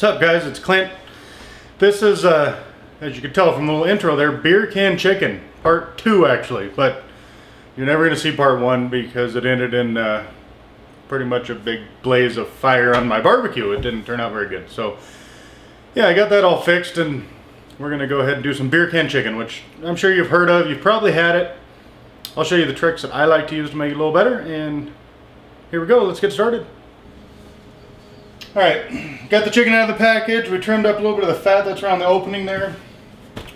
What's up, guys? It's Clint. This is, as you can tell from the little intro there, beer can chicken, part 2 actually, but you're never going to see part 1 because it ended in pretty much a big blaze of fire on my barbecue. It didn't turn out very good. So yeah, I got that all fixed and we're going to go ahead and do some beer can chicken, which I'm sure you've heard of. You've probably had it. I'll show you the tricks that I like to use to make it a little better, and here we go. Let's get started. Alright, got the chicken out of the package. We trimmed up a little bit of the fat that's around the opening there.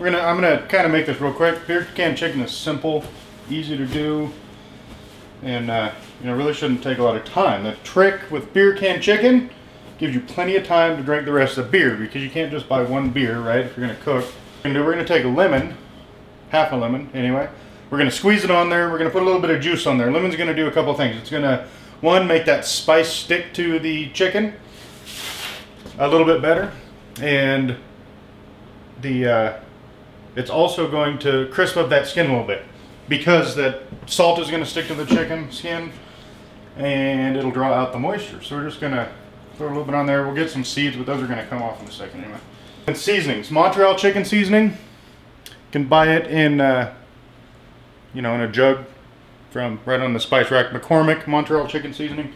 I'm gonna kind of make this real quick. Beer can chicken is simple, easy to do, and really shouldn't take a lot of time. The trick with beer can chicken gives you plenty of time to drink the rest of the beer, because you can't just buy one beer, right? If you're gonna cook, we're gonna take a lemon, half a lemon anyway. We're gonna squeeze it on there. We're gonna put a little bit of juice on there. Lemon's gonna do a couple of things. It's gonna, one, make that spice stick to the chicken a little bit better, and it's also going to crisp up that skin a little bit, because that salt is going to stick to the chicken skin and it'll draw out the moisture. So we're just going to throw a little bit on there. We'll get some seeds, but those are going to come off in a second anyway. And seasonings, Montreal chicken seasoning. You can buy it in in a jug from right on the spice rack. McCormick Montreal chicken seasoning.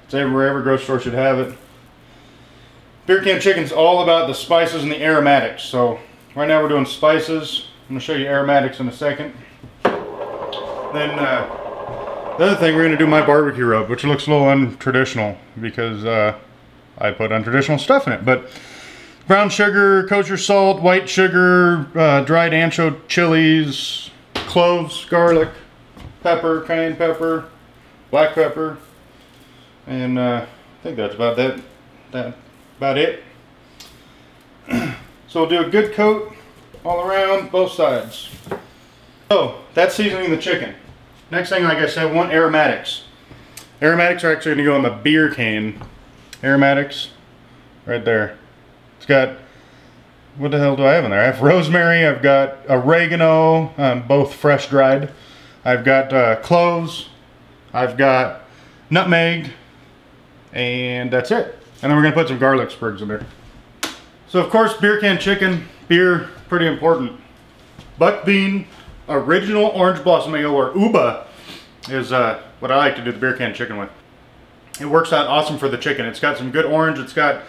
It's everywhere. Every grocery store should have it. Beer can chicken's all about the spices and the aromatics. So right now we're doing spices. I'm going to show you aromatics in a second. Then the other thing, we're going to do my barbecue rub, which looks a little untraditional because I put untraditional stuff in it. But brown sugar, kosher salt, white sugar, dried ancho chilies, cloves, garlic, pepper, cayenne pepper, black pepper, and I think that's about about it. So we'll do a good coat all around, both sides. So that's seasoning the chicken. Next thing, like I said, we want aromatics. Aromatics are actually going to go in the beer can. Aromatics, right there. It's got, what the hell do I have in there? I have rosemary, I've got oregano, both fresh dried. I've got cloves, I've got nutmeg, and that's it. And then we're going to put some garlic sprigs in there. So of course, beer can chicken, beer, pretty important. Buckbean original orange blossom ale, or OOBA, is what I like to do the beer can chicken with. It works out awesome for the chicken. It's got some good orange. It's got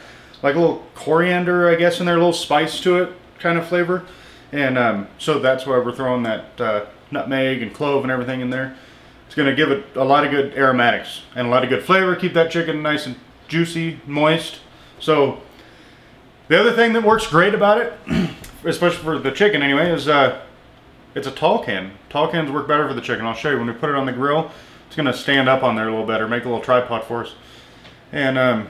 like a little coriander, I guess, in there, a little spice to it kind of flavor. And so that's why we're throwing that nutmeg and clove and everything in there. It's going to give it a lot of good aromatics and a lot of good flavor, keep that chicken nice and juicy, moist. So the other thing that works great about it, especially for the chicken anyway, is it's a tall can. Tall cans work better for the chicken. I'll show you when we put it on the grill. It's going to stand up on there a little better, make a little tripod for us. And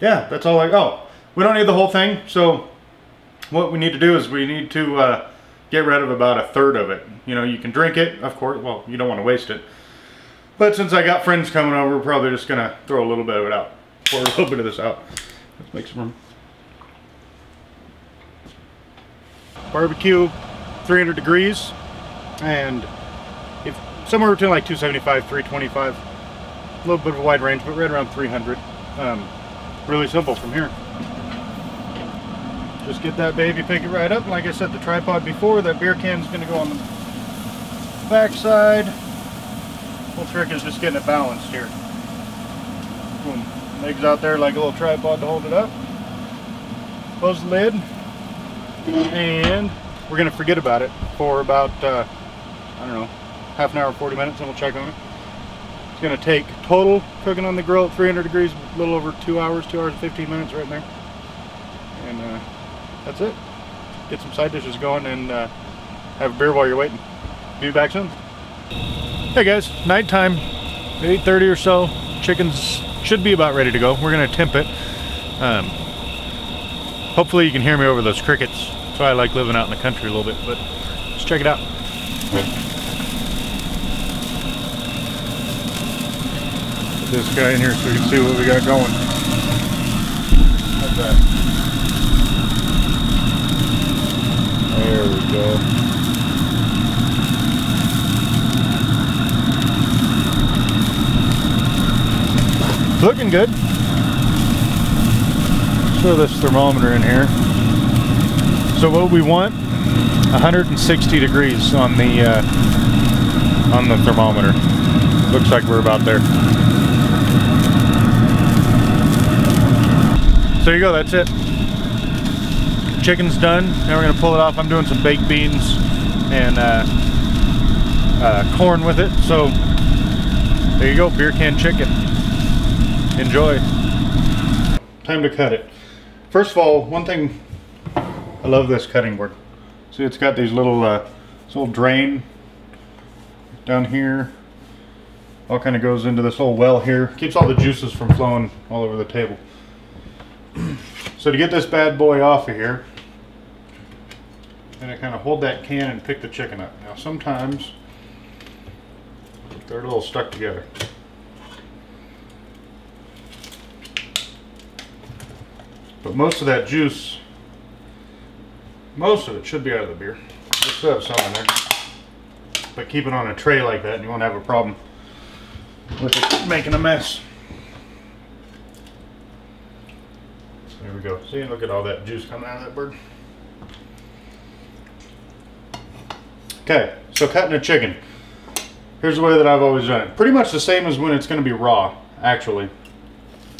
yeah, that's all. We don't need the whole thing. So what we need to do is we need to get rid of about a third of it. You can drink it, of course. Well, you don't want to waste it. But since I got friends coming over, we're probably just going to throw a little bit of it out. Pour a little bit of this out. Let's make some room. Barbecue, 300 degrees, and if somewhere between like 275, 325. A little bit of a wide range, but right around 300. Really simple from here. Just get that baby, pick it right up. Like I said, the tripod before, that beer can is going to go on the back side. Whole trick is just getting it balanced here. Boom. Legs out there like a little tripod to hold it up. Close the lid, and we're going to forget about it for about I don't know, half an hour, 40 minutes, and we'll check on it. It's going to take total cooking on the grill at 300 degrees a little over 2 hours, 2 hours and 15 minutes right in there. And that's it. Get some side dishes going and have a beer while you're waiting. Be back soon. Hey guys, nighttime, 8:30 or so. Chickens should be about ready to go. We're going to temp it. Hopefully you can hear me over those crickets. That's why I like living out in the country a little bit, but let's check it out. Put this guy in here so we can see what we got going. How's that? There we go. Looking good. throw this thermometer in here. So what we want, 160 degrees on the thermometer. Looks like we're about there. So there you go, that's it. Chicken's done. Now we're gonna pull it off. I'm doing some baked beans and corn with it. So there you go, Beercan chicken. Enjoy. Time to cut it. First of all, one thing, I love this cutting board. See, it's got these little, this little drain down here. All kind of goes into this whole well here. Keeps all the juices from flowing all over the table. So to get this bad boy off of here, and I kind of hold that can and pick the chicken up. Now sometimes they're a little stuck together. But most of that juice, most of it should be out of the beer. I still have some in there. But keep it on a tray like that and you won't have a problem with it making a mess. There we go. See, look at all that juice coming out of that bird. Okay, so cutting a chicken. Here's the way that I've always done it. Pretty much the same as when it's going to be raw, actually,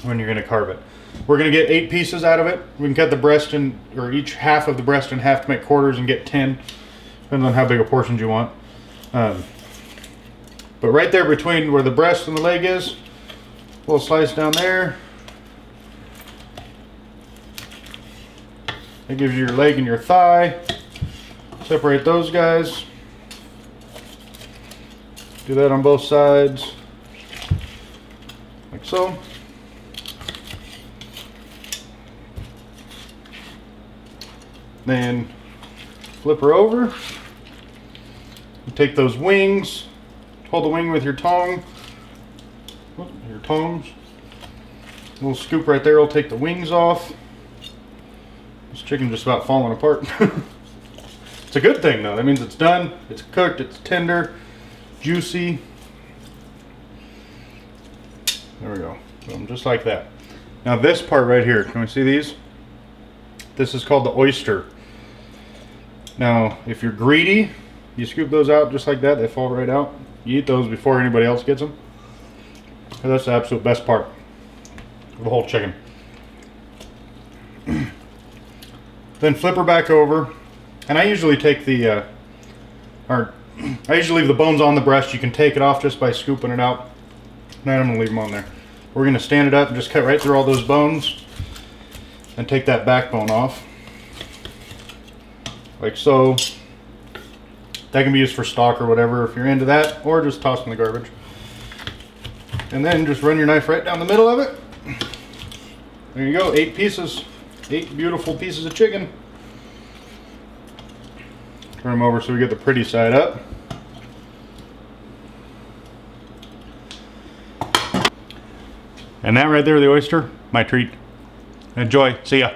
when you're going to carve it. We're going to get 8 pieces out of it. We can cut the breast in, or each half of the breast in half to make quarters and get 10. Depends on how big a portions you want. But right there between where the breast and the leg is, a little slice down there. That gives you your leg and your thigh. Separate those guys. Do that on both sides, like so. Then flip her over. You take those wings, hold the wing with your tongs. A little scoop right there will take the wings off. This chicken's just about falling apart. It's a good thing though. That means it's done, it's cooked, it's tender, juicy. There we go. Boom, just like that. Now this part right here, can we see these? This is called the oyster. Now, if you're greedy, you scoop those out just like that. They fall right out. You eat those before anybody else gets them. And that's the absolute best part of the whole chicken. Then flip her back over. And I usually take the, I usually leave the bones on the breast. You can take it off just by scooping it out. Now I'm going to leave them on there. We're going to stand it up and just cut right through all those bones and take that backbone off. Like so. That can be used for stock or whatever if you're into that, or just toss in the garbage. And then just run your knife right down the middle of it. There you go, 8 pieces. 8 beautiful pieces of chicken. Turn them over so we get the pretty side up. And that right there, the oyster, my treat. Enjoy. See ya.